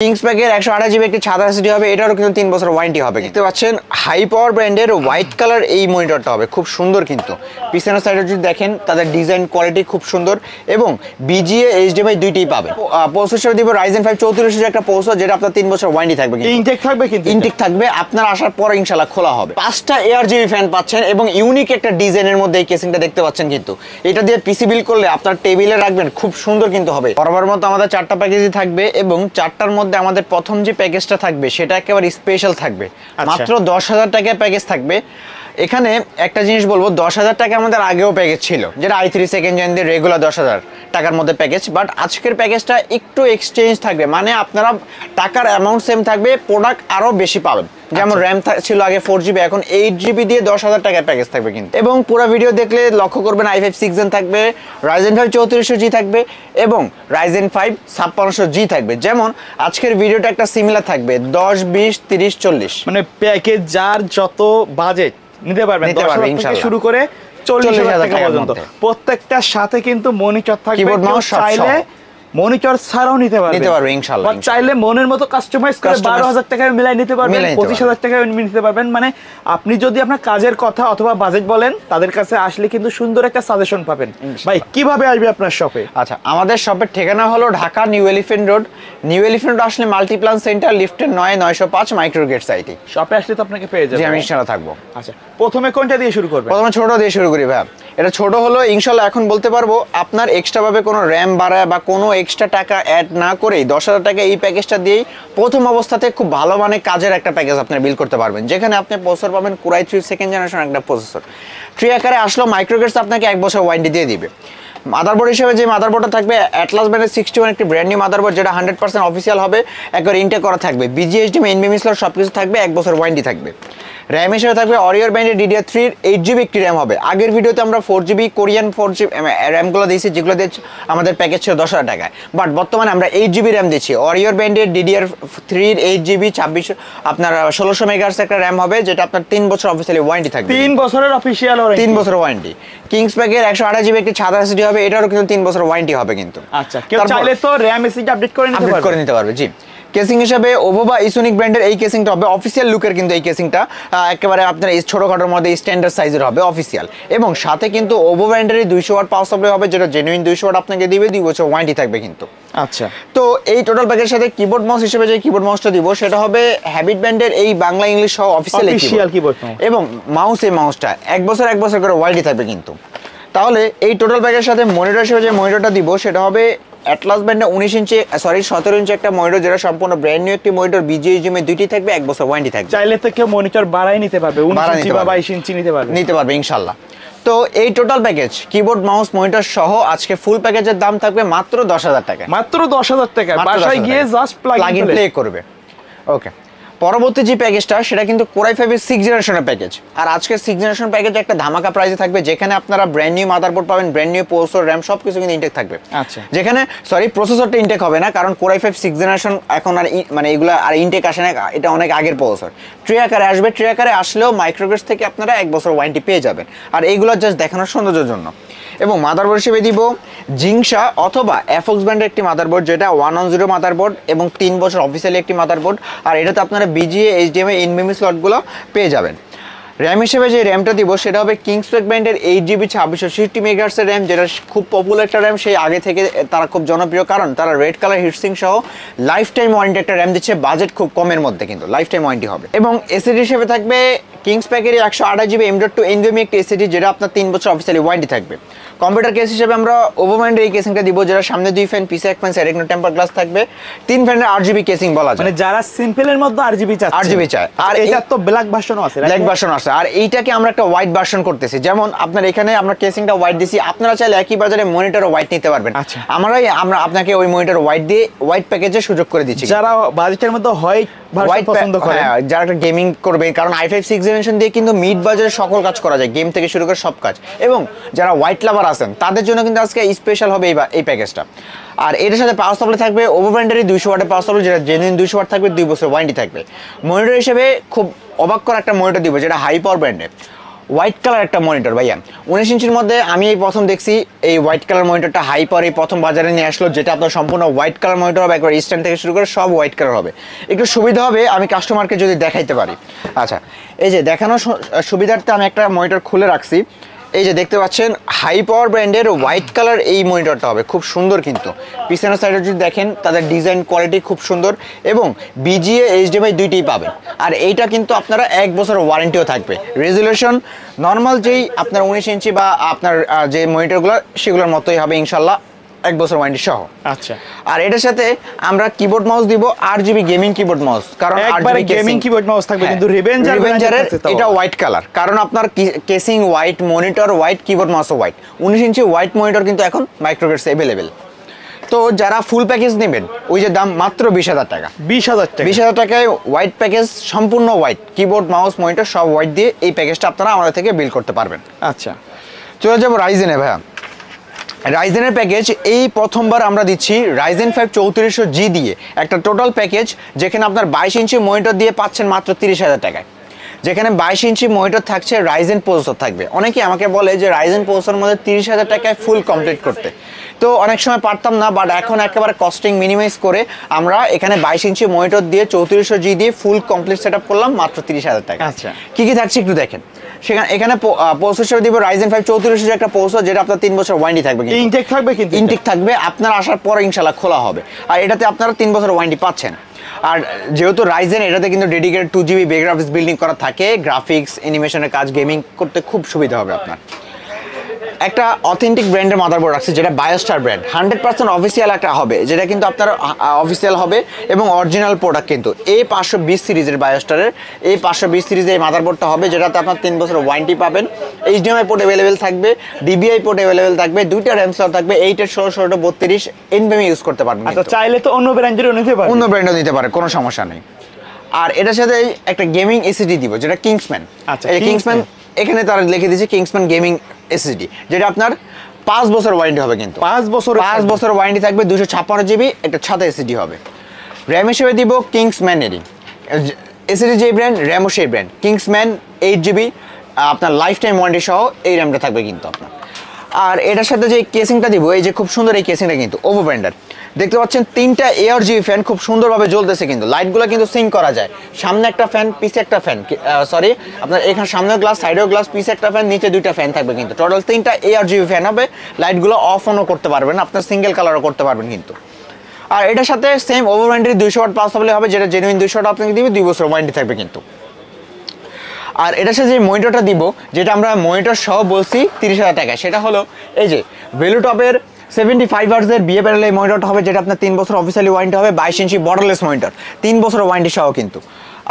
Kings প্যাকের 128 GB একটি ছাদা SSD হবে, এটারও কিন্তু 3 বছর ওয়ারেন্টি হবে। দেখতে পাচ্ছেন হাই পাওয়ার ব্র্যান্ডের হোয়াইট কালার এই মনিটরটা হবে, খুব সুন্দর। কিন্তু পিছনের সাইডে যদি দেখেন তাদের ডিজাইন কোয়ালিটি খুব সুন্দর এবং বিজিএ এইচডিএমআই দুইটাই পাবেন। প্রসেসর দিব Ryzen 5 3400 একটা প্রসেসর, যেটা আপনার 3 বছর ওয়ারেন্টি থাকবে। ইনটেক থাকবে, কিন্তু ইনটেক থাকবে, আপনার আসার পর ইনশাআল্লাহ খোলা হবে। 5টা ARGB ফ্যান পাচ্ছেন এবং ইউনিক একটা ডিজাইনের মধ্যে এই কেসিংটা দেখতে পাচ্ছেন। কিন্তু এটা দিয়ে পিসি বিল করলে আপনার টেবিলে রাখবেন, খুব সুন্দর কিন্তু হবে। বরাবর মতো আমাদের 4টা প্যাকেজই থাকবে এবং 4টার মধ্যে আমাদের প্রথম যে প্যাকেজটা থাকবে সেটা একেবারে স্পেশাল থাকবে। মাত্র 10,000 টাকায় প্যাকেজ থাকবে। এখানে একটা জিনিস বলবো, 10,000 টাকা আমাদের আগেও প্যাকেজ ছিল, যেটা i3 সেকেন্ড জেন দিয়ে রেগুলার 10,000 টাকার মধ্যে প্যাকেজ। বাট আজকের প্যাকেজটা একটু এক্সচেঞ্জ থাকবে, মানে আপনারা টাকার অ্যামাউন্ট সেম থাকবে, প্রোডাক্ট আরও বেশি পাবেন। যেমন র্যাম ছিল আগে 4GB, এখন 8GB দিয়ে 10,000 টাকার প্যাকেজ থাকবে কিন্তু। এবং পুরো ভিডিও দেখলে লক্ষ্য করবেন i5 6 জেন থাকবে, Ryzen 5 3400G থাকবে এবং Ryzen 5 5600G থাকবে। যেমন আজকের ভিডিওটা একটা সিমিলার থাকবে, 10, 20, 30, 40, মানে প্যাকেজ যার যত বাজেট নিতে পারবেন, 10,000 থেকে শুরু করে 40,000 টাকা পর্যন্ত। প্রত্যেকটার সাথে কিন্তু মনিটর থাকবে, কিবোর্ড মাউস চাইলে মনিটর ছাড়াও নিতে পারবে ইনশাআল্লাহ। চাইলে মনের মতো কাস্টমাইজ করে 12,000 টাকায় মিলাই নিতে পারবেন, 25,000 টাকায় নিতে পারবেন। মানে আপনি যদি আপনার কাজের কথা অথবা বাজেট বলেন, তাদের কাছে আসলে কিন্তু সুন্দর একটা সাজেশন পাবেন। ভাই কিভাবে আসবে আপনার শপে? আচ্ছা, আমাদের শপের ঠিকানা হলো Dhaka new elephant road. New elephant road আসলে মাল্টিপ্লান সেন্টার, লিফটের 905 মাইক্রোগেট সাইটে। শপে আসলে তো আপনাকে পেয়ে যাবেন। জি, আমি ইনশাআল্লাহ থাকবো। আচ্ছা, প্রথমে কোনটা দিয়ে শুরু করবেন? প্রথমে ছোট দিয়ে শুরু করি ভাই। এটা ছোট হলো ইনশাআল্লাহ, এখন বলতে পারবো আপনার এক্সট্রা ভাবে কোনো র্যাম বাড়ায় বা কোনো এক্সট্রা টাকা অ্যাড না করেই 10,000 টাকা এই প্যাকেজটা দিয়েই প্রথম অবস্থাতে খুব ভালো মানে কাজের একটা প্যাকেজ আপনি বিল করতে পারবেন, যেখানে আপনি প্রসেসর পাবেন Core i3 সেকেন্ড জেনারেশন একটা প্রসেসর। ট্রি আকারে আসলো মাইক্রোগেটস আপনাকে 1 বছর ওয়ারেন্টি দিয়ে দিবে। মাদারবোর্ড হিসেবে যে মাদারবোর্ডটা থাকবে অ্যাটলাস ব্র্যান্ডের 61 একটি ব্র্যান্ড নিউ মাদারবোর্ড, যেটা 100% অফিসিয়াল হবে, একবার ইনটেক করা থাকবে। বিজিএ এইচডিএমআই এনভিএমই স্লট সব কিছু থাকবে, 1 বছর ওয়ারেন্টি থাকবে। র্যাম হিসেবে থাকবে অরিওর ব্র্যান্ডের DDR3 8GB একটি র্যাম হবে। আগের ভিডিওতে আমরা 4GB কোরিয়ান 4GB র্যামগুলো দিয়েছি, যেগুলো দিয়ে আমাদের প্যাকেজ ছিল 10,000 টাকায়। বাট বর্তমানে আমরা 8GB র্যাম দিচ্ছি। অরিওর ব্র্যান্ডের DDR3 8GB 26 আপনার 1600 মেগাহার্টজ একটা র্যাম হবে, যেটা আপনার 3 বছর অফিসিয়ালি ওয়ারেন্টি থাকবে। 3 বছরের অফিসিয়াল ওয়ারেন্টি, 3 বছর ওয়ারেন্টি। কিংস প্যাকের 128 জিবি একটি ছাদা এসএসডি হবে, এটারও কিন্তু 3 বছর ওয়ারেন্টি হবে কিন্তু। আচ্ছা, কেউ চাইলে তো র্যাম এসএসডি আপডেট করে নিতে পারবে। জি। কেসিং হিসাবে ওভো বা ইসোনিক ব্র্যান্ডের এই কেসিংটা হবে অফিসিয়াল লুকের, কিন্তু এই কেসিংটা একেবারে আপনার এই ছোটখাটোর মধ্যে স্ট্যান্ডার্ড সাইজের হবে অফিসিয়াল। এবং সাথে কিন্তু ওভো ব্র্যান্ডের 200 ওয়াট পাওয়ার সাপ্লাই হবে, যেটা জেনুইন 200 ওয়াট আপনাকে দিবে, 2 বছর ওয়ারেন্টি থাকবে কিন্তু। আচ্ছা, তো এই টোটাল প্যাকেজের সাথে কিবোর্ড মাউস হিসেবে যে কিবোর্ড মাউসটা দিব সেটা হবে হ্যাবিট ব্র্যান্ডের এই বাংলা ইংলিশ সহ অফিসিয়াল কিবোর্ড এবং মাউস। এই মাউসটা 1 বছর করে ওয়ারেন্টি থাকবে কিন্তু। তাহলে এই টোটাল প্যাকেজের সাথে মনিটর হিসেবে যে মনিটরটা দিব সেটা হবে অ্যাটলাস ব্র্যান্ডের 17 ইঞ্চি একটা মনিটর, যেটা সম্পূর্ণ ব্র্যান্ড নিউ একটি মনিটর। বিজিএ এইচডিএমআই দুইটি থাকবে, 1 বছর ওয়ারেন্টি থাকবে। চাইলে তো কেউ মনিটর বাড়াই নিতে পারবে, 19 ইঞ্চি বা 22 ইঞ্চি নিতে পারবে ইনশাআল্লাহ। তো এই total package keyboard mouse monitor সহ আজকে ফুল প্যাকেজের দাম থাকবে মাত্র 10,000 টাকা। মাত্র 10,000 টাকা, বাসায় গিয়ে জাস্ট প্লাগ ইন প্লে করবে। ওকে, পরবর্তী যে প্যাকেজটা সেটা কিন্তু Core i5 এর 6 জেনারেশনের প্যাকেজ। আর আজকে 6 জেনারেশন প্যাকেজ একটা ধামাকা প্রাইসে থাকবে, যেখানে আপনারা ব্র্যান্ড নিউ মাদারবোর্ড পাবেন, ব্র্যান্ড নিউ প্রসেসর, র্যাম সবকিছু কিন্তু ইনটেক থাকবে। আচ্ছা, যেখানে প্রসেসরটা ইনটেক হবে না, কারণ Core i5 6 জেনারেশন এখন আর মানে এগুলা আর ইনটেক আসে না, এটা অনেক আগের প্রসেসর। ট্রি আকারে আসবে, ট্রি আকারে আসলেও মাইক্রোগেটস থেকে আপনারা 1 বছর ওয়ারেন্টি পেয়ে যাবেন। আর এইগুলো জাস্ট দেখানোর সৌন্দর্যের জন্য। এবং মাদারবোর্ড হিসেবে দিব জিংসা অথবা এফক্স ব্র্যান্ডের একটি মাদারবোর্ড, যেটা 110 মাদারবোর্ড এবং 3 বছর অফিসিয়ালি একটি মাদারবোর্ড। আর এটাতে আপনারা বিজিএ এইচডিএমআই এনভিএমই স্লটগুলো পেয়ে যাবেন। র্যাম হিসেবে যে র্যামটা দিব সেটা হবে কিংসপ্যাক ব্র্যান্ডের 8GB 2660 মেগাহার্টজের র্যাম, যেটা খুব পপুলার একটা র্যাম। সেই আগে থেকে তারা খুব জনপ্রিয়, কারণ তারা রেড কালার হিটসিং সহ লাইফ টাইম ওয়ারেন্টি একটা র্যাম দিচ্ছে, বাজেট খুব কমের মধ্যে কিন্তু লাইফ টাইম ওয়ারেন্টি হবে। এবং এসএসডি হিসেবে থাকবে কিংসপ্যাকের 128 জিবি M.2 NVMe একটি এসএসডি, যেটা আপনার 3 বছর অফিসিয়ালি ওয়ারেন্টি থাকবে। কম্পিউটার কেস হিসেবে আমরা ওভো ব্র্যান্ডের এই কেসিংটা দিব, যেটা সামনে 2 ফ্যান, পিছে 1 ফ্যান, সাইডে একটা টেম্পার গ্লাস থাকবে। 3 ফ্যানের 8GB কেসিং বলা যায়, মানে যারা সিম্পলের মধ্যে 8GB চায়। আর এটা তো ব্ল্যাক ভার্সনও আছে, আর এইটাকে আমরা একটা হোয়াইট ভার্সন করতেছি। যেমন আপনার এখানে আমরা কেসিংটা হোয়াইট দিছি, আপনারা চাইলে একই বাজারে মনিটর হোয়াইট নিতে পারবেন। আচ্ছা, আমরা আপনাকে ওই মনিটর হোয়াইট দিয়ে হোয়াইট প্যাকেজের সুযোগ করে দিচ্ছি। যারা বাজেটের মধ্যে হোয়াইট পছন্দ করে, যারা একটা গেমিং করবে, কারণ i5 6 জেনারেশন দিয়ে কিন্তু মিড বাজারে সকল কাজ করা যায়, গেম থেকে শুরু করে সব কাজ। এবং যারা হোয়াইট লাভার আছেন তাদের জন্য কিন্তু আজকে স্পেশাল হবে এই প্যাকেজটা। আর এটার সাথে পাওয়ার সাপ্লাই থাকবে ওভো ব্র্যান্ডেরই 200 ওয়াটের পাওয়ার সাপ্লাই, যেটা জেনুইন 200 ওয়াট থাকবে, 2 বছর ওয়ারেন্টি থাকবে। মনিটর হিসেবে খুব অবাক করা একটা মনিটর দিব, যেটা হাই পাওয়ার ব্র্যান্ডের হোয়াইট কালার একটা মনিটর ভাইয়া 19 ইঞ্চির মধ্যে আমি এই প্রথম দেখছি এই হোয়াইট কালার মনিটরটা হাই পাওয়ার এই প্রথম বাজারে নিয়ে আসলো, যেটা আপনার সম্পূর্ণ হোয়াইট কালার মনিটর হবে, একবার স্ট্যান্ড থেকে শুরু করে সব হোয়াইট কালার হবে। একটু সুবিধা হবে আমি কাস্টমারকে যদি দেখাইতে পারি। আচ্ছা, এই যে দেখানোর সুবিধার্থে আমি একটা মনিটর খুলে রাখছি। এই যে দেখতে পাচ্ছেন হাই পাওয়ার ব্র্যান্ডের হোয়াইট কালার এই মনিটরটা হবে, খুব সুন্দর কিন্তু। পিছনের সাইডে যদি দেখেন তাদের ডিজাইন কোয়ালিটি খুব সুন্দর এবং বিজিএ এইচডিএমআই দুইটাই পাবেন। আর এইটা কিন্তু আপনারা 1 বছর ওয়ারেন্টিও থাকবে। রেজুলেশন নর্মাল যেই আপনার 19 ইঞ্চি বা আপনার যে মনিটরগুলো সেগুলোর মতোই হবে ইনশাল্লাহ, 1 বছর ওয়ারেন্টি সহ। আচ্ছা, আর এটার সাথে আমরা কিবোর্ড মাউস দিব, 8GB গেমিং কিবোর্ড মাউস, কারণ একবারে গেমিং কিবোর্ড মাউস থাকবে। কিন্তু রিভেঞ্জারের এটা হোয়াইট কালার, কারণ আপনার casing white, monitor white, keyboard মাউসও হোয়াইট। 19 ইঞ্চি হোয়াইট মনিটর কিন্তু এখন মাইক্রোগেটস অ্যাভেলেবেল। তো যারা ফুল প্যাকেজ নেবেন ওই যে দাম মাত্র 20,000 টাকা। 20,000 টাকায় হোয়াইট প্যাকেজ, সম্পূর্ণ হোয়াইট, কিবোর্ড মাউস মনিটর সব হোয়াইট দিয়ে এই প্যাকেজটা আপনারা আমাদের থেকে বিল করতে পারবেন। আচ্ছা, চলে যাবো রাইজেনে ভাইয়া। রাইজেনের প্যাকেজ এই প্রথমবার আমরা দিচ্ছি রাইজেন 5 3400G দিয়ে একটা টোটাল প্যাকেজ, যেখানে আপনার 22 ইঞ্চি মনিটর দিয়ে পাচ্ছেন মাত্র 30,000 টাকায়। যেখানে 22 ইঞ্চি মনিটর থাকছে, রাইজেন প্রসেসর থাকবে। অনেকেই আমাকে বলে যে রাইজেন প্রসেসরের মধ্যে 30,000 টাকায় ফুল কমপ্লিট করতে, তো অনেক সময় পারতাম না, বাট এখন একেবারে কস্টিং মিনিমাইজ করে আমরা এখানে 22 ইঞ্চি মনিটর দিয়ে 3400G দিয়ে ফুল কমপ্লিট সেট আপ করলাম মাত্র 30,000 টাকা। আচ্ছা, কি কি থাকছে একটু দেখেন। এখানে প্রসেসর দিব রাইজেন 5 3400 একটা প্রসেসর, যেটা আপনার 3 বছর ওয়ারেন্টি থাকবে। ইনটেক থাকবে, কিন্তু ইনটেক থাকবে, আপনার আসার পর ইনশাআল্লাহ খোলা হবে। আর এটাতে আপনারা 3 বছর ওয়ারেন্টি পাচ্ছেন। আর যেহেতু রাইজেন, এটাতে কিন্তু ডেডিকেটেড 2GB গ্রাফিক্স বিল্ডিং করা থাকে, গ্রাফিক্স অ্যানিমেশনের কাজ, গেমিং করতে খুব সুবিধা হবে আপনার। একটা অথেন্টিক ব্র্যান্ডের মাদারবোর্ড রাখছে, যেটা বায়োস্টার ব্র্যান্ড, 100% অফিসিয়াল একটা হবে, যেটা কিন্তু আপনার অফিসিয়াল হবে এবং অরিজিনাল প্রোডাক্ট কিন্তু। A520 সিরিজের বায়োস্টারের A520 সিরিজের এই মাদারবোর্ডটা হবে, যেটাতে আপনার 3 বছর ওয়ারেন্টি পাবেন। HDMI পোর্ট অ্যাভেলেবেল থাকবে, DVI পোর্ট অ্যাভেলেবেল থাকবে, 2টা র্যাম স্লট থাকবে, 8 16 16 32 NVMe ইউজ করতে পারবেন। আচ্ছা, চাইলে তো অন্য ব্র্যান্ডেরও নিতে পারেন, অন্য ব্র্যান্ডও নিতে পারে, কোনো সমস্যা নেই। আর এটার সাথে একটা গেমিং এসএসডি দিব, যেটা কিংসম্যান। আচ্ছা, এই কিংসম্যান এখানে তারা লিখে দিয়েছে কিংসম্যান গেমিং এসএসডি, যেটা আপনার 5 বছর ওয়ারেন্টি হবে কিন্তু। 5 বছর ওয়ারেন্টি থাকবে, 256GB একটা 6টা এসএসডি হবে। র্যাম হিসেবে দিব কিংসম্যানেরই এসএসডি, যে ব্র্যান্ড র্যামও সেই ব্র্যান্ড, কিংসম্যান 8GB আপনার লাইফ টাইম ওয়ারেন্টি সহ এই র্যামটা থাকবে কিন্তু আপনার। আর এটার সাথে যে কেসিংটা দিব, এই যে খুব সুন্দর এই কেসিংটা কিন্তু ওভো ব্র্যান্ডের। দেখতে পাচ্ছেন 3টা ARGB ফ্যান খুব সুন্দরভাবে জ্বলতেছে কিন্তু, লাইটগুলো কিন্তু সিঙ্ক করা যায়। সামনে একটা ফ্যান, পিছে একটা ফ্যান, সরি আপনার এখানে সামনেও গ্লাস, সাইডেও গ্লাস, পিছে একটা ফ্যান, নিচে 2টা ফ্যান থাকবে কিন্তু। টোটাল 3টা ARGB ফ্যান হবে। লাইটগুলো অফ অনও করতে পারবেন, আপনার সিঙ্গেল কালারও করতে পারবেন কিন্তু। আর এটার সাথে সেম ওভো ব্র্যান্ডের 200 ওয়াট পাওয়ার সাপ্লাই হবে, যেটা জেনুইন 200 ওয়াট আপনাকে দিবে, 2 বছর ওয়ারেন্টি থাকবে কিন্তু। আর এটার সাথে যে মনিটরটা দিব, যেটা আমরা মনিটর সহ বলছি 30,000 টাকা, সেটা হলো এই যে ভেলুটপের 75 হার্টজের বিএ প্যানেল এই মনিটরটা হবে, যেটা আপনার 3 বছর অফিসিয়ালি ওয়ারেন্টি হবে, 22 ইঞ্চি বর্ডারলেস মনিটর, 3 বছর ওয়ারেন্টি সহ কিন্তু।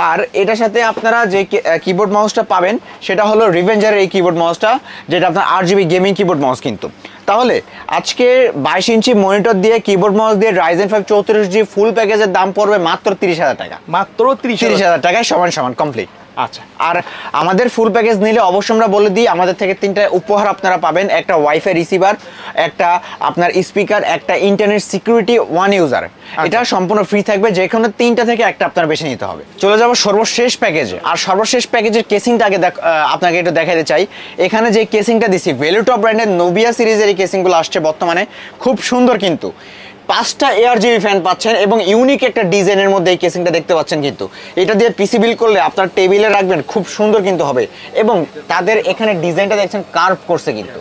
আর এটার সাথে আপনারা যে কিবোর্ড মাউসটা পাবেন, সেটা হলো রিভেঞ্জারের এই কিবোর্ড মাউসটা, যেটা আপনার 8GB গেমিং কিবোর্ড মাউস কিন্তু। তাহলে আজকে 22 ইঞ্চি মনিটর দিয়ে কিবোর্ড মাউস দিয়ে রাইজেন 5 3400G ফুল প্যাকেজের দাম পড়বে মাত্র 30,000 টাকা। মাত্র 30,000 টাকায় সমান কমপ্লিট। আচ্ছা, আর আমাদের ফুল প্যাকেজ নিলে অবশ্যই আমরা বলে দিই, আমাদের থেকে 3টা উপহার আপনারা পাবেন, একটা ওয়াইফাই রিসিভার, একটা আপনার স্পিকার, একটা ইন্টারনেট সিকিউরিটি 1 ইউজার। এটা সম্পূর্ণ ফ্রি থাকবে, যেখানে 3টা থেকে একটা আপনার বেছে নিতে হবে। চলে যাব সর্বশেষ প্যাকেজে। আর সর্বশেষ প্যাকেজের কেসিংটা আগে আপনাকে একটু দেখাতে চাই। এখানে যে কেসিংটা দিছি, ভেলুটপ ব্র্যান্ডের নোভিয়া সিরিজের এই কেসিংগুলো আসছে বর্তমানে, খুব সুন্দর কিন্তু। 5টা ARGB ফ্যান পাচ্ছেন এবং ইউনিক একটা ডিজাইনের মধ্যে এই কেসিংটা দেখতে পাচ্ছেন কিন্তু। এটা দিয়ে পিসি বিল করলে আপনার টেবিলে রাখবেন, খুব সুন্দর কিন্তু হবে। এবং তাদের এখানে ডিজাইনটা দেখছেন কার্ভ করছে কিন্তু।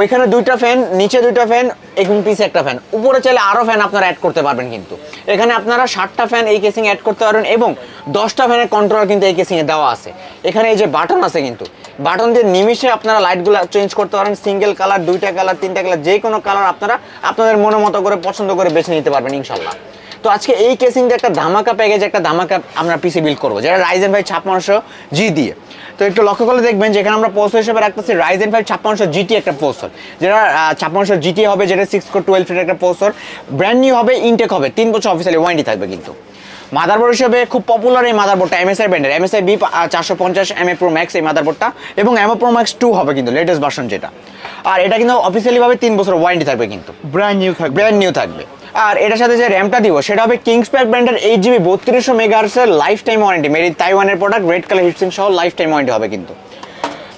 ওইখানে 2টা ফ্যান, নিচে 2টা ফ্যান এবং পিছে একটা ফ্যান, উপরে চাইলে আরও ফ্যান আপনারা অ্যাড করতে পারবেন কিন্তু। এখানে আপনারা 7টা ফ্যান এই কেসিং অ্যাড করতে পারবেন এবং 10টা ফ্যানের কন্ট্রোলার কিন্তু এই কেসিংয়ে দেওয়া আছে। এখানে এই যে বাটন আছে কিন্তু, বাটন দিয়ে নিমিশে আপনারা লাইটগুলো চেঞ্জ করতে পারেন, সিঙ্গেল কালার, 2টা কালার, 3টা কালার, যে কোনো কালার আপনারা আপনাদের মনের মতো করে পছন্দ করে বেছে নিতে পারবেন ইনশাল্লাহ। তো আজকে এই কেসিং দিয়ে একটা ধামাকা প্যাকেজ, একটা ধামাকা আমরা পিসি বিল্ড করবো, যেটা রাইজেন 5 5600G দিয়ে। তো একটু লক্ষ্য করে দেখবেন, যেখানে আমরা প্রসেসর হিসেবে রাখতেছি রাইজেন 5 5600GT একটা প্রসেসর, যেটা 5600GT হবে, যেটা 6 কোর 12 ফিটের একটা প্রসেসর, ব্র্যান্ড নিউ হবে, ইনটেক হবে, 3 বছর অফিসিয়ালি ওয়ারেন্টি থাকবে কিন্তু। মাদারবোর্ড হিসেবে খুব পপুলার এই মাদারবোর্ডটা MSI ব্র্যান্ডের, MSI B450 MA Pro Max এই মাদারবোর্ডটা, এবং MA Pro Max 2 হবে কিন্তু, লেটেস্ট ভার্সন যেটা। আর এটা কিন্তু অফিসিয়ালি ভাবে 3 বছর ওয়ারেন্টি থাকবে কিন্তু, ব্র্যান্ড নিউ থাকবে। আর এটার সাথে যে র্যামটা দিব, সেটা হবে কিংসপ্যাক ব্র্যান্ডের 8GB 3200 মেগাহার্টজের lifetime warranty, made in তাইওয়ানের প্রোডাক্ট, রেড কালার হিটসিং সহ লাইফ টাইম ওয়ারেন্টি হবে কিন্তু।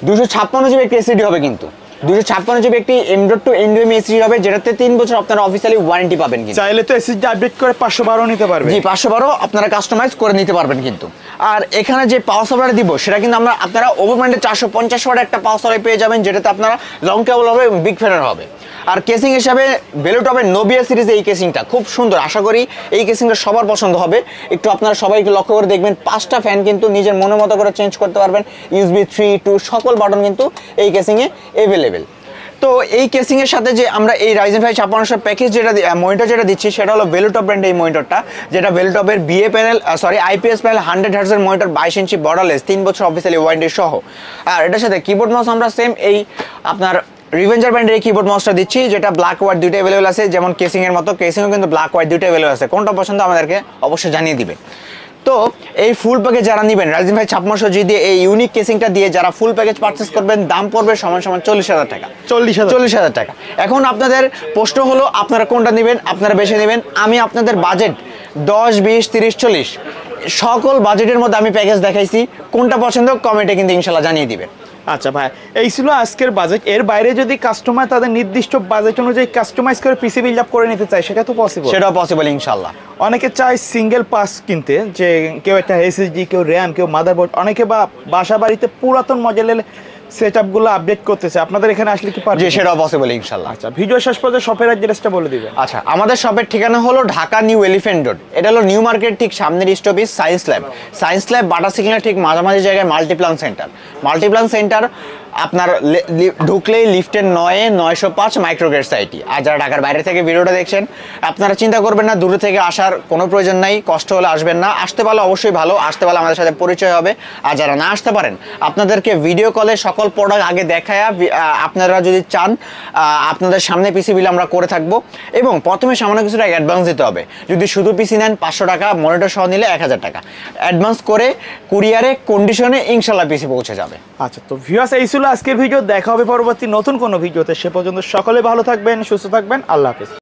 256 জিবি একটি এসএসডি হবে, কিন্তু 256 জিবি একটি M.2 NVMe এসএসডি হবে, যেটাতে 3 বছর আপনারা অফিসিয়ালি ওয়ারেন্টি পাবেন। কিন্তু চাইলে তো এসএসডি আপডেট করে 512 নিতে পারবেন। জি, 512 আপনারা কাস্টমাইজ করে নিতে পারবেন কিন্তু। আর এখানে যে পাওয়ার সাপ্লাই দিব সেটা কিন্তু আপনারা ওভারম্যান্ডে 450 ওয়াট একটা পাওয়ার সাপ্লাই পেয়ে যাবেন, যেটাতে আপনারা লং কেবল হবে, বিগ ফ্যানের হবে। আর কেসিং হিসাবে ভেলোটপের নোবিয়া সিরিজে এই কেসিংটা খুব সুন্দর, আশা করি এই কেসিংটা সবার পছন্দ হবে। একটু আপনারা সবাই একটু লক্ষ্য করে দেখবেন, 5টা ফ্যান কিন্তু নিজের মনের মতো করে চেঞ্জ করতে পারবেন। USB 3, 2 সকল বাটন কিন্তু এই কেসিংয়ে অ্যাভেলেবেল। তো এই কেসিং এর সাথে যে আমরা এই Ryzen 5 5600 প্যাকেজ যেটা মনিটর যেটা দিচ্ছি সেটা হলো ভেলোটপ ব্র্যান্ডের এই মনিটরটা, যেটা ভেলোটপের BA panel IPS panel 100 Hz এর মনিটর, 22 ইঞ্চি বর্ডারলেস, 3 বছর অফিসিয়ালি ওয়ারেন্টি সহ। আর এটার সাথে কিবোর্ড মাউস আমরা সেম এই আপনার রিভেঞ্জার ব্র্যান্ডের এই কিবোর্ড মাউসটা দিচ্ছি, যেটা ব্ল্যাক হোয়াইট দুইটা অ্যাভেলেবল আছে, যেমন কেসিং এর মতো কেসিংও কিন্তু ব্ল্যাক হোয়াইট দুইটা অ্যাভেলেবল আছে। কোনটা পছন্দ আমাদেরকে অবশ্যই জানিয়ে দিবেন। তো এই ফুল প্যাকেজ যারা নেবেন Ryzen 5 5600G দিয়ে এই ইউনিক কেসিংটা দিয়ে যারা ফুল প্যাকেজ পারচেজ করবেন, দাম পড়বে সমান 40,000 টাকা। 40,000 টাকা। এখন আপনাদের প্রশ্ন হলো আপনারা কোনটা নেবেন, আপনারা বেছে নেবেন। আমি আপনাদের বাজেট 10, 20, 30, 40 সকল বাজেটের মধ্যে আমি প্যাকেজ দেখাইছি, কোনটা পছন্দ কমেন্টে কিন্তু ইনশাল্লাহ জানিয়ে দিবেন। আচ্ছা ভাই, এই ছিল আজকের বাজেট। এর বাইরে যদি কাস্টমার তাদের নির্দিষ্ট বাজেট অনুযায়ী কাস্টমাইজ করে পিসি বিল্ড আপ করে নিতে চায়, সেটা তো পসিবল? সেটাও পসিবল ইনশাল্লাহ। অনেকে চায় সিঙ্গেল পাস কিনতে, যে কেউ একটা এসএসডি, কেউ র্যাম, কেউ মাদারবোর্ড, অনেকে বা বাসা বাড়িতে পুরাতন মডেলের সেটআপগুলো আপডেট করতেছে, আপনাদের এখানে আসলে কি পারবে? জি, সেটাও পসিবল ইনশাল্লাহ। আচ্ছা, ভিডিও শেষ পর্যন্ত শপের অ্যাড্রেসটা বলে দিবেন। আচ্ছা, আমাদের শপের ঠিকানা হলো ঢাকা নিউ এলিফ্যান্ট রোড। এটা হলো নিউ মার্কেট ঠিক সামনের স্টপেজ সায়েন্স ল্যাব বাটা সিগন্যাল ঠিক মাঝামাঝি জায়গায় মাল্টিপ্লান সেন্টার আপনার ঢুকলেই লিফটের 905 মাইক্রোগ্রেড সাইটি। আর যারা ঢাকার বাইরে থেকে ভিডিওটা দেখছেন, আপনারা চিন্তা করবেন না, দূরে থেকে আসার কোনো প্রয়োজন নাই, কষ্ট হলে আসবেন না। আসতে পারলে অবশ্যই ভালো, আসতে পারলে আমাদের সাথে পরিচয় হবে। আর যারা না আসতে পারেন, আপনাদেরকে ভিডিও কলে সকল প্রোডাক্ট আগে দেখায়া, আপনারা যদি চান আপনাদের সামনে পিসি বিল আমরা করে থাকবো। এবং প্রথমে সামান্য কিছু টাকা অ্যাডভান্স দিতে হবে। যদি শুধু পিসি নেন 500 টাকা, মনিটর সহ নিলে 1000 টাকা অ্যাডভান্স করে কুরিয়ারে কন্ডিশনে ইনশাল্লাহ পিসি পৌঁছে যাবে। আচ্ছা, তো ভিউয়ার্স, এই ছিল আজকের ভিডিও। দেখা হবে পরবর্তী নতুন কোনো ভিডিওতে। সে পর্যন্ত সকলে ভালো থাকবেন, সুস্থ থাকবেন। আল্লাহ হাফেজ।